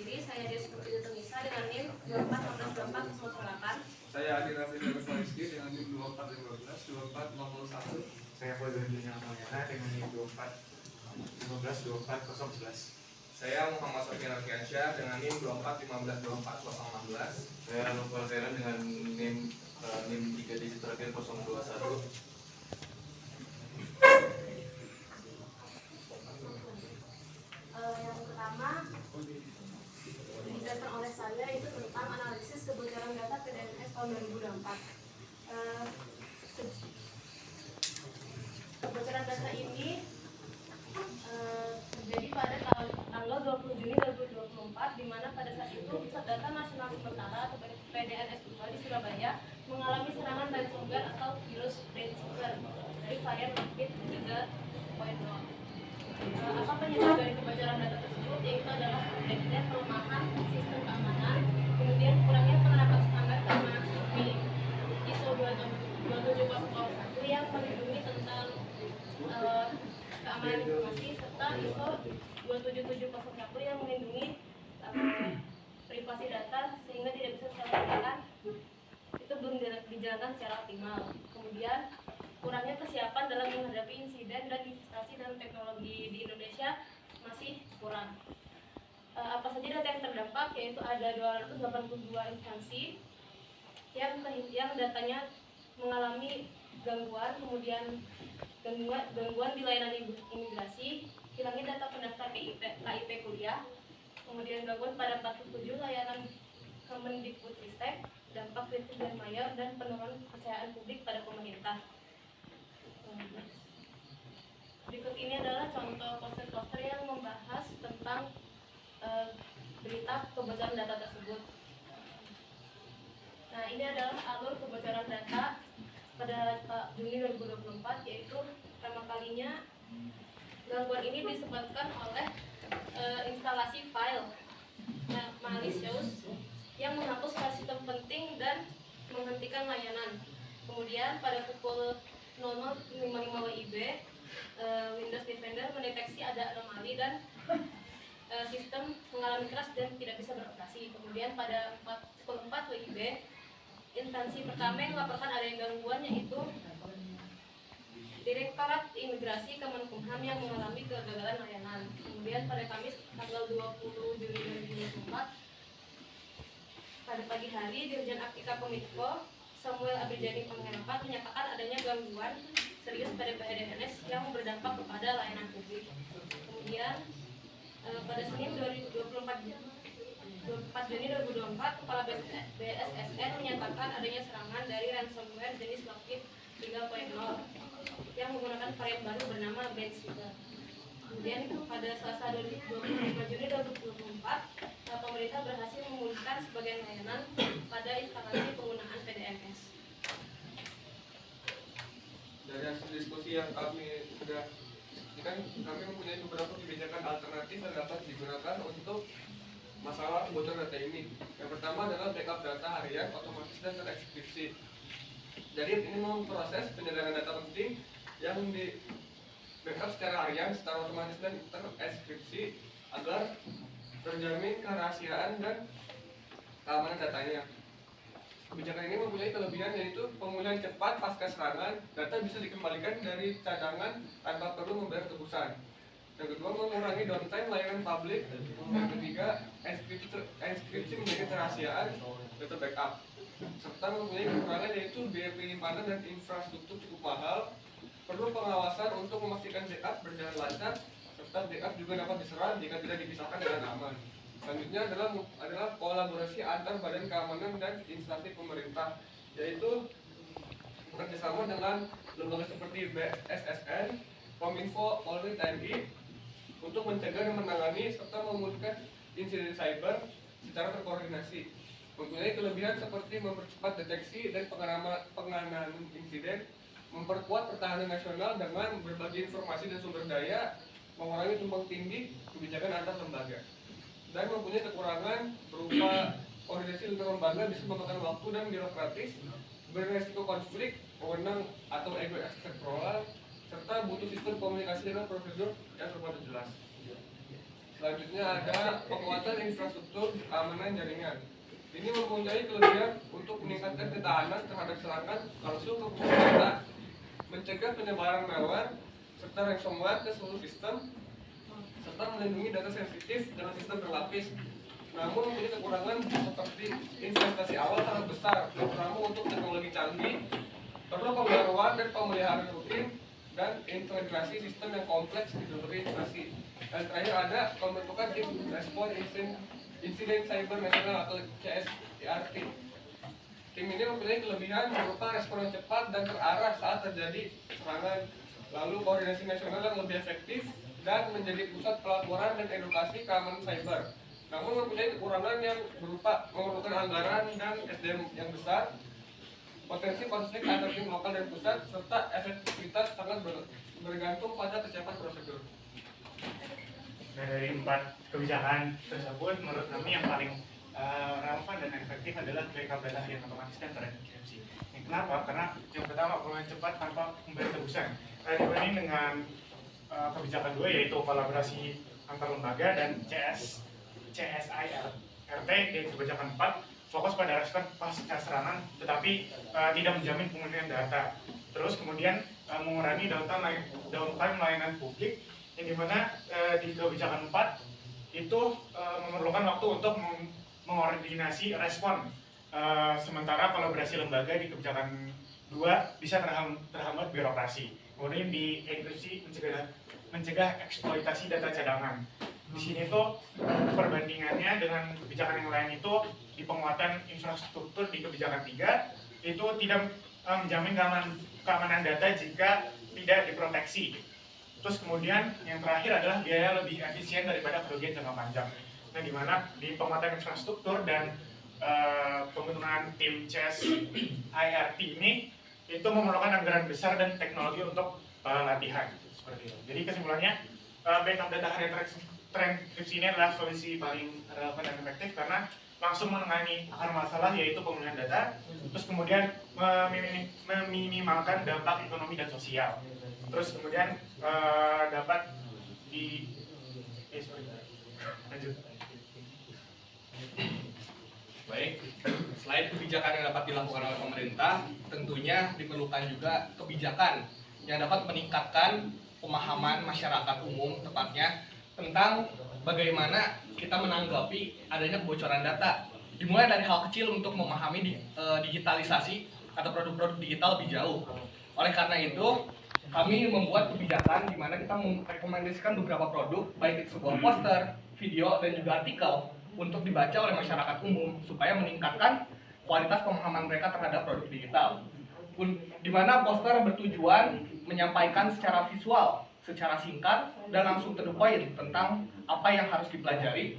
diri. Saya Desmond Tunisa dengan NIM 24 Saya Adi Raffi Rizky dengan NIM 2415 Saya Fauzan Juliana dengan NIM 24 Saya Muhammad Sofian Arfiansyah dengan NIM 24 Saya Nopal Feren dengan NIM 3 digit terakhir 021. Yang pertama dijelaskan oleh saya itu tentang analisis kebocoran data PDNS tahun 2024. Kebocoran data ini terjadi pada tanggal 20 Juni 2024, di mana pada saat itu Pusat Data Nasional Sementara atau PDNS di Surabaya mengalami serangan ransomware atau virus ransomware dari varian Rapid 3.0. Apa penyebab dari kebocoran data tersebut? Yaitu adalah adanya pelemahan sistem keamanan, kemudian kurangnya penerapan standar keamanan seperti ISO 27001 yang melindungi tentang keamanan informasi, serta ISO 27701 yang melindungi privasi data sehingga tidak bisa secara tindakan itu belum dijalankan secara optimal. Kemudian kurangnya kesiapan dalam menghadapi insiden dan investasi dalam teknologi di Indonesia masih kurang. Apa saja data yang terdampak? Yaitu ada 282 instansi yang datanya mengalami gangguan, kemudian gangguan di layanan imigrasi, hilangnya data pendaftar KIP kuliah, kemudian gangguan pada 47 layanan Kemendikbudristek, dampak kritis dan mayor, dan penurunan kepercayaan publik pada pemerintah. Berikut ini adalah contoh poster-poster yang membahas tentang berita kebocoran data tersebut. Nah, ini adalah alur kebocoran data pada Juni 2024, yaitu pertama kalinya gangguan ini disebabkan oleh instalasi file malicious yang menghapus file sistem penting dan menghentikan layanan. Kemudian pada pukul 00.55 WIB, Windows Defender mendeteksi ada anomali dan sistem mengalami crash dan tidak bisa beroperasi. Kemudian pada pukul 4 WIB, instansi pertama yang melaporkan adanya gangguan yaitu Direktorat Imigrasi Kemenkumham yang mengalami kegagalan layanan. Kemudian pada Kamis tanggal 20 Juni 2024 pada pagi hari, Dirjen Aktika Kominfo Samuel Abrijani Pangeran menyatakan adanya gangguan serius pada PDNS yang berdampak kepada layanan publik. Kemudian pada Senin 24 Juni 2024, Kepala BSSN menyatakan adanya serangan dari ransomware jenis Rapid 3.0 yang menggunakan varian baru bernama Bensugar. Kemudian pada Selasa 25 Juni 2024, pemerintah berhasil memulihkan sebagian layanan pada instalasi penggunaan PDNS. Dari hasil diskusi yang kami sudah kan kami mempunyai beberapa kebijakan alternatif yang dapat digunakan untuk masalah kebocoran data ini. Yang pertama adalah backup data harian otomatis dan terekskripsi. Jadi ini memproses penyelenggaraan data penting yang di backup secara harian, secara otomatis dan terekskripsi agar terjamin kerahasiaan dan keamanan datanya. Kebijakan ini mempunyai kelebihan yaitu pemulihan cepat pasca serangan, data bisa dikembalikan dari cadangan tanpa perlu membayar tebusan. Yang kedua, mengurangi downtime layanan publik. Yang ketiga, enkripsi menjaga kerahasiaan data backup. Serta mempunyai kekurangan yaitu biaya penyimpanan dan infrastruktur cukup mahal. Perlu pengawasan untuk memastikan backup berjalan lancar, serta backup juga dapat diserang jika tidak dipisahkan dengan aman. Selanjutnya adalah kolaborasi antar badan keamanan dan instansi pemerintah, yaitu bekerjasama dengan lembaga seperti BSSN, Kominfo, Polri, TNI untuk mencegah dan menangani serta memulihkan insiden cyber secara terkoordinasi. Mempunyai kelebihan seperti mempercepat deteksi dan penanganan insiden, memperkuat pertahanan nasional dengan berbagi informasi dan sumber daya, mengurangi tumpang tindih kebijakan antar lembaga. Dan mempunyai kekurangan berupa koordinasi lintas lembaga bisa memakan waktu dan birokratis, beresiko konflik, wewenang atau ego sektoral, serta butuh sistem komunikasi dengan prosedur yang terbuat jelas. Selanjutnya ada penguatan infrastruktur keamanan jaringan. Ini mempunyai kelebihan untuk meningkatkan ketahanan terhadap serangan langsung ke pusat data, mencegah penyebaran malware, serta ransomware ke seluruh sistem, serta melindungi data sensitif dengan sistem berlapis. Namun mempunyai kekurangan seperti investasi awal sangat besar, terutama untuk teknologi canggih, perlu pembaruan dan pemeliharaan rutin, dan integrasi sistem yang kompleks di berbagai instansi. Dan terakhir ada pembentukan tim respon insiden cyber nasional atau CSIRT. Tim ini mempunyai kelebihan berupa respon yang cepat dan terarah saat terjadi serangan, lalu koordinasi nasional yang lebih efektif, dan menjadi pusat pelaporan dan edukasi keamanan cyber. Namun mempunyai kekurangan yang berupa memerlukan anggaran dan SDM yang besar, potensi konflik antar tim lokal dan pusat, serta efektivitas sangat bergantung pada kesiapan prosedur. Nah, dari 4 kebijakan tersebut, menurut kami yang paling relevan dan efektif adalah backup data harian otomatis dan terenkripsi. Kenapa? Karena yang pertama, perubahan cepat tanpa membayar tebusan. Dibanding dengan kebijakan 2, yaitu kolaborasi antar lembaga, dan CSIRT, yaitu kebijakan 4, fokus pada respon pasca serangan, tetapi tidak menjamin pemulihan data. Terus kemudian mengurangi downtime layanan publik, yang dimana di kebijakan 4 itu memerlukan waktu untuk mengkoordinasi respon, sementara kolaborasi lembaga di kebijakan 2 bisa terhambat birokrasi. Kemudian di enkripsi mencegah eksploitasi data cadangan. Di sini tuh perbandingannya dengan kebijakan yang lain itu, di penguatan infrastruktur di kebijakan 3 itu tidak menjamin keamanan data jika tidak diproteksi. Terus kemudian yang terakhir adalah biaya lebih efisien daripada kerugian jangka panjang. Nah, di mana di penguatan infrastruktur dan pembentukan tim CSIRT ini itu memerlukan anggaran besar dan teknologi untuk latihan seperti itu. Jadi kesimpulannya, backup data harian terenkripsi ini adalah solusi paling relevan dan efektif karena langsung menangani akar masalah, yaitu pemulihan data, terus kemudian meminimalkan dampak ekonomi dan sosial. Terus kemudian dapat lanjut. Baik, selain kebijakan yang dapat dilakukan oleh pemerintah, tentunya diperlukan juga kebijakan yang dapat meningkatkan pemahaman masyarakat umum, tepatnya tentang bagaimana kita menanggapi adanya kebocoran data. Dimulai dari hal kecil untuk memahami digitalisasi atau produk-produk digital lebih jauh. Oleh karena itu, kami membuat kebijakan di mana kita merekomendasikan beberapa produk, baik itu sebuah poster, video, dan juga artikel untuk dibaca oleh masyarakat umum supaya meningkatkan kualitas pemahaman mereka terhadap produk digital. Di mana poster bertujuan menyampaikan secara visual, secara singkat, dan langsung to the point tentang apa yang harus dipelajari.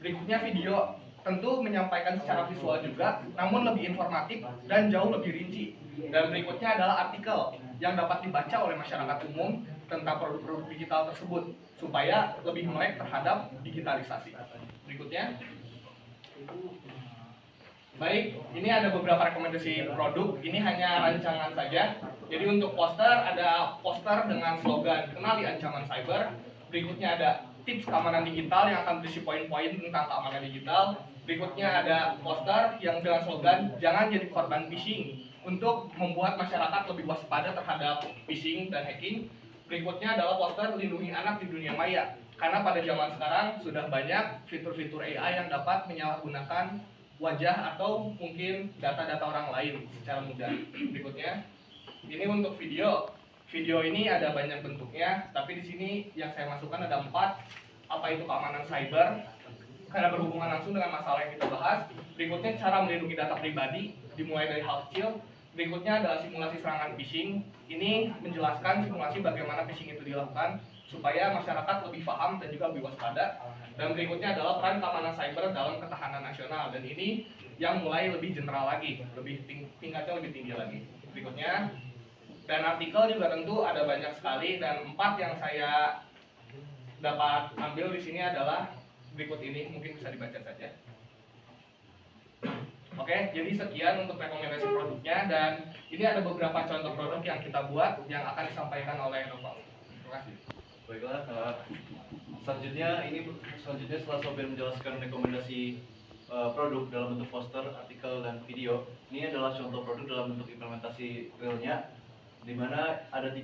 Berikutnya video tentu menyampaikan secara visual juga, namun lebih informatif dan jauh lebih rinci. Dan berikutnya adalah artikel yang dapat dibaca oleh masyarakat umum tentang produk-produk digital tersebut supaya lebih melek terhadap digitalisasi. Berikutnya, baik, ini ada beberapa rekomendasi produk. Ini hanya rancangan saja. Jadi untuk poster, ada poster dengan slogan "Kenali Ancaman Cyber". Berikutnya ada tips keamanan digital yang akan berisi poin-poin tentang keamanan digital. Berikutnya ada poster yang dengan slogan "Jangan jadi korban phishing", untuk membuat masyarakat lebih waspada terhadap phishing dan hacking. Berikutnya adalah poster "Lindungi Anak di Dunia Maya", karena pada zaman sekarang sudah banyak fitur-fitur AI yang dapat menyalahgunakan wajah atau mungkin data-data orang lain secara mudah. Berikutnya, ini untuk video. Video ini ada banyak bentuknya, tapi di sini yang saya masukkan ada 4. Apa itu keamanan cyber? Karena berhubungan langsung dengan masalah yang kita bahas. Berikutnya, cara melindungi data pribadi, dimulai dari hal kecil. Berikutnya adalah simulasi serangan phishing. Ini menjelaskan simulasi bagaimana phishing itu dilakukan supaya masyarakat lebih paham dan juga lebih waspada. Dan berikutnya adalah peran keamanan cyber dalam ketahanan nasional, dan ini yang mulai lebih general lagi, tingkatnya lebih tinggi lagi. Berikutnya, dan artikel juga tentu ada banyak sekali, dan 4 yang saya dapat ambil di sini adalah berikut ini, mungkin bisa dibaca saja. Oke, jadi sekian untuk rekomendasi produknya, dan ini ada beberapa contoh produk yang kita buat yang akan disampaikan oleh Noval. Terima kasih. Baiklah, Selanjutnya setelah Sofian menjelaskan rekomendasi produk dalam bentuk poster, artikel, dan video, ini adalah contoh produk dalam bentuk implementasi realnya, di mana di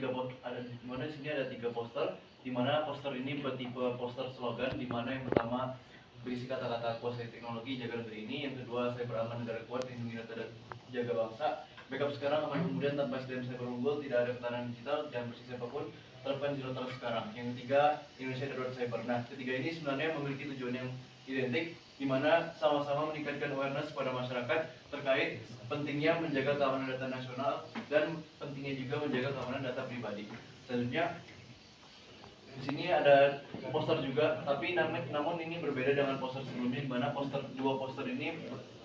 sini ada tiga poster, di mana poster ini bertipe poster slogan, di mana yang pertama berisi kata-kata kuasai teknologi, jaga negeri ini, yang kedua cyber aman, negara kuat, lindungi data dan jaga bangsa, backup sekarang, aman kemudian, tanpa SDM cyber unggul, tidak ada ketahanan digital, jangan bersih siapapun, terapkan zero trust sekarang. Yang ketiga, Indonesia darurat cyber. Nah, ketiga ini sebenarnya memiliki tujuan yang identik, di mana sama-sama meningkatkan awareness pada masyarakat terkait pentingnya menjaga keamanan data nasional dan pentingnya juga menjaga keamanan data pribadi. Selanjutnya, di sini ada poster juga, tapi namun ini berbeda dengan poster sebelumnya, di mana dua poster ini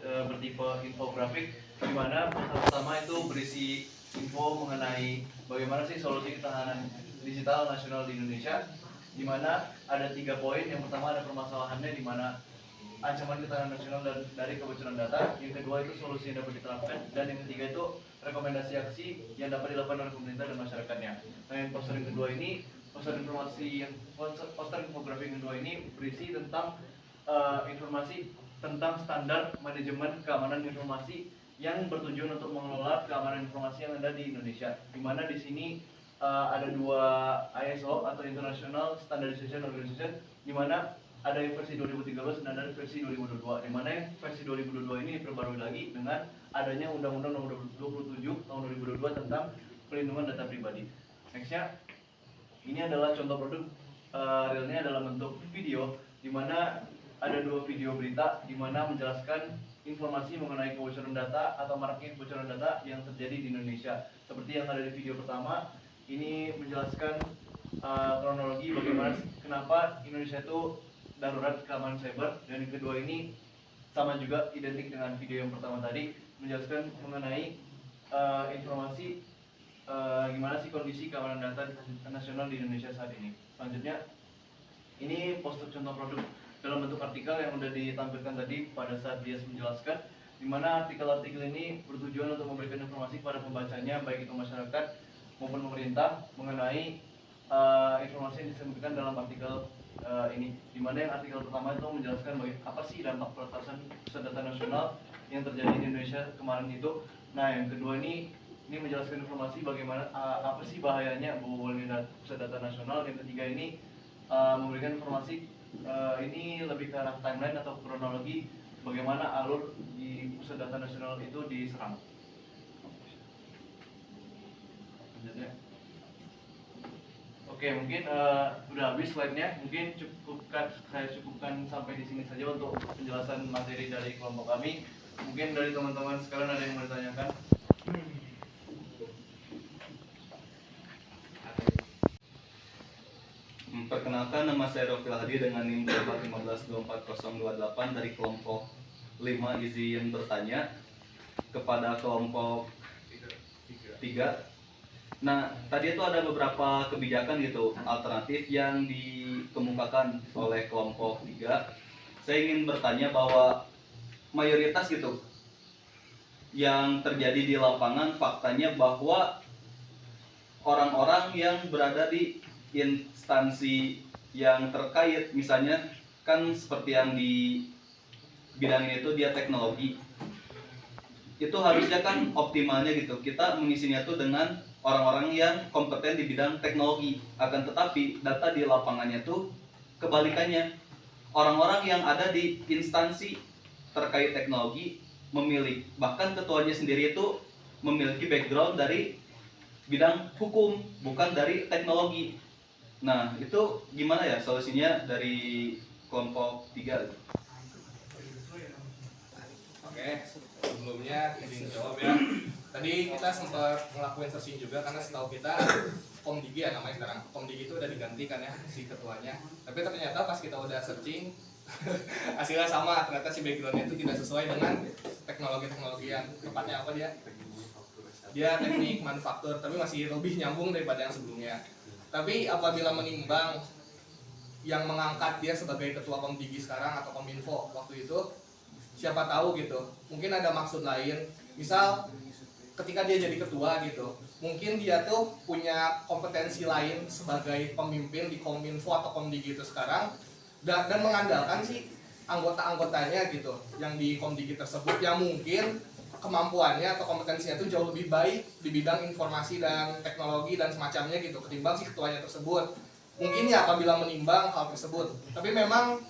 bertipe infografik, di mana poster pertama itu berisi info mengenai bagaimana sih solusi ketahanan digital nasional di Indonesia, di mana ada 3 poin. Yang pertama ada permasalahannya, di mana ancaman ketahanan nasional dari kebocoran data, yang kedua itu solusi yang dapat diterapkan, dan yang ketiga itu rekomendasi aksi yang dapat dilakukan oleh pemerintah dan masyarakatnya. Nah, yang poster yang kedua ini, poster infografik yang kedua ini berisi tentang informasi tentang standar manajemen keamanan informasi yang bertujuan untuk mengelola keamanan informasi yang ada di Indonesia, di mana di sini ada 2 ISO atau International Standardization Organization, di mana ada yang versi 2013 dan ada versi 2022, di mana yang versi 2022 ini diperbarui lagi dengan adanya Undang-Undang Nomor 27 Tahun 2022 tentang Perlindungan Data Pribadi. Nextnya, ini adalah contoh produk realnya dalam bentuk video, di mana ada 2 video berita, di mana menjelaskan informasi mengenai kebocoran data atau maraknya kebocoran data yang terjadi di Indonesia. Seperti yang ada di video pertama, ini menjelaskan kronologi bagaimana kenapa Indonesia itu darurat keamanan cyber, dan yang kedua ini sama juga identik dengan video yang pertama tadi, menjelaskan mengenai informasi gimana sih kondisi keamanan data nasional di Indonesia saat ini. Selanjutnya, ini poster contoh produk dalam bentuk artikel yang sudah ditampilkan tadi pada saat dia menjelaskan, di mana artikel-artikel ini bertujuan untuk memberikan informasi kepada pembacanya, baik itu masyarakat maupun pemerintah, mengenai informasi yang disebutkan dalam artikel ini. Di mana yang artikel pertama itu menjelaskan apa sih dampak peretasan pusat data nasional yang terjadi di Indonesia kemarin itu. Nah, yang kedua ini menjelaskan informasi bagaimana apa sih bahayanya bobolnya pusat data nasional. Yang ketiga ini memberikan informasi ini lebih ke arah timeline atau kronologi bagaimana alur di pusat data nasional itu diserang. Oke, mungkin udah habis slide-nya. Mungkin saya cukupkan sampai di sini saja untuk penjelasan materi dari kelompok kami. Mungkin dari teman-teman sekalian ada yang mau ditanyakan? Perkenalkan, nama saya Rofil Hadi dengan NIM 241524028 dari kelompok 5. Izin bertanya kepada kelompok 3. Nah, tadi itu ada beberapa kebijakan gitu alternatif yang dikemukakan oleh kelompok 3. Saya ingin bertanya bahwa mayoritas gitu yang terjadi di lapangan, faktanya bahwa orang-orang yang berada di instansi yang terkait, misalnya kan seperti yang di bidang ini itu dia teknologi, itu harusnya kan optimalnya gitu kita mengisinya tuh dengan orang-orang yang kompeten di bidang teknologi. Akan tetapi data di lapangannya tuh kebalikannya, orang-orang yang ada di instansi terkait teknologi memilih, bahkan ketuanya sendiri itu memiliki background dari bidang hukum, bukan dari teknologi. Nah, itu gimana ya solusinya dari kelompok 3? Oke, sebelumnya izin jawab ya. Tadi kita sempat ngelakuin searching juga, karena setahu kita Komdigi ya namanya sekarang. Komdigi itu udah digantikan ya si ketuanya. Tapi ternyata pas kita udah searching hasilnya sama, ternyata si backgroundnya itu tidak sesuai dengan teknologi yang tepatnya apa dia teknik manufaktur, tapi masih lebih nyambung daripada yang sebelumnya. Tapi apabila menimbang yang mengangkat dia sebagai ketua Komdigi sekarang atau Kominfo waktu itu, siapa tahu gitu, mungkin ada maksud lain. Misal ketika dia jadi ketua gitu, mungkin dia tuh punya kompetensi lain sebagai pemimpin di Kominfo atau Komdigi itu sekarang, dan mengandalkan sih anggota-anggotanya gitu yang di Komdigi tersebut yang mungkin kemampuannya atau kompetensinya itu jauh lebih baik di bidang informasi dan teknologi dan semacamnya gitu ketimbang si ketuanya tersebut. Mungkin ya apabila menimbang hal tersebut. Tapi memang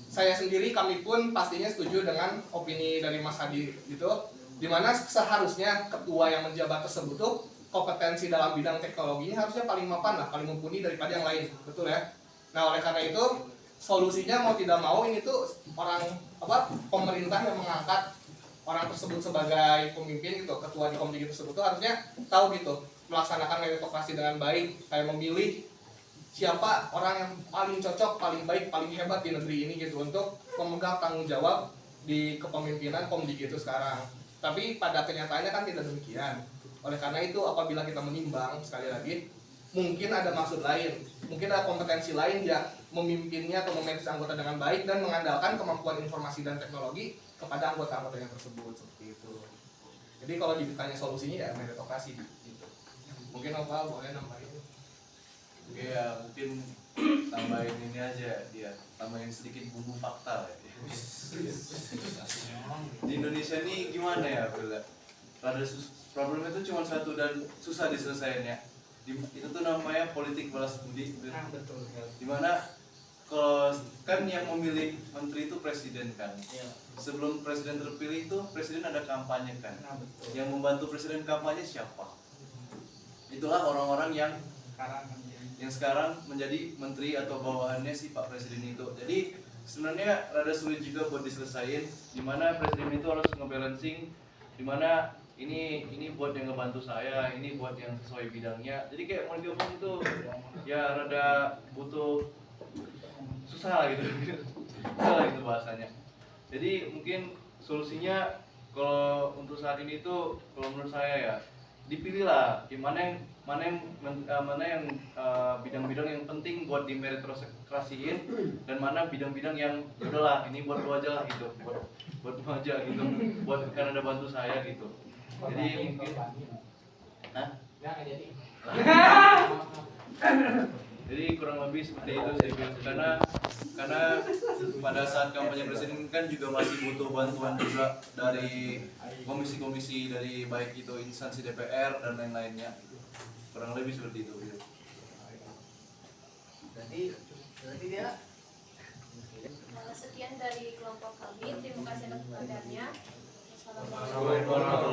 saya sendiri, kami pun pastinya setuju dengan opini dari Mas Hadi gitu, dimana seharusnya ketua yang menjabat tersebut tuh kompetensi dalam bidang teknologinya harusnya paling mapan lah, paling mumpuni daripada yang lain, betul ya. Nah oleh karena itu solusinya mau tidak mau ini tuh pemerintah yang mengangkat orang tersebut sebagai pemimpin gitu, ketua di Komdigi tersebut tuh harusnya tahu gitu melaksanakan meritokrasi dengan baik, kayak memilih siapa orang yang paling cocok, paling baik, paling hebat di negeri ini gitu untuk memegang tanggung jawab di kepemimpinan Komdigi itu sekarang. Tapi pada kenyataannya kan tidak demikian. Oleh karena itu apabila kita menimbang sekali lagi, mungkin ada maksud lain, mungkin ada kompetensi lain dia memimpinnya atau memanage anggota dengan baik dan mengandalkan kemampuan informasi dan teknologi kepada anggota-anggotanya tersebut seperti itu. Jadi kalau ditanya solusinya ya meritokrasi gitu. Mungkin apa boleh nambahin? Ya mungkin tambahin ini aja dia, tambahin sedikit bumbu fakta ya. Di Indonesia nih gimana ya Bella? Problem itu cuma satu dan susah diselesaikannya. Itu tuh namanya politik balas budi. Betul. Dimana kalau kan yang memilih menteri itu presiden kan. Sebelum presiden terpilih itu presiden ada kampanye kan. Yang membantu presiden kampanye siapa? Itulah orang-orang yang sekarang menjadi menteri atau bawahannya si Pak Presiden itu. Jadi sebenarnya rada sulit juga buat diselesain, dimana presiden itu harus ngebalancing, dimana ini buat yang ngebantu saya, ini buat yang sesuai bidangnya. Jadi kayak mau digabung itu ya rada butuh susah gitu, susah gitu bahasanya. Jadi mungkin solusinya kalau untuk saat ini tuh kalau menurut saya ya dipilihlah mana yang bidang-bidang yang penting buat dimeritokrasiin dan mana bidang-bidang yang yaudahlah ini buat lu aja lah gitu, buat lu aja gitu, buat karena ada bantu saya gitu. Jadi mungkin jadi kurang lebih seperti itu sih, karena pada saat kampanye presiden kan juga masih butuh bantuan juga dari komisi-komisi dari baik itu instansi DPR dan lain-lainnya, kurang lebih seperti itu. Berarti dia Sekian dari kelompok kami, terima kasih atas perhatiannya. Assalamualaikum. Assalamualaikum.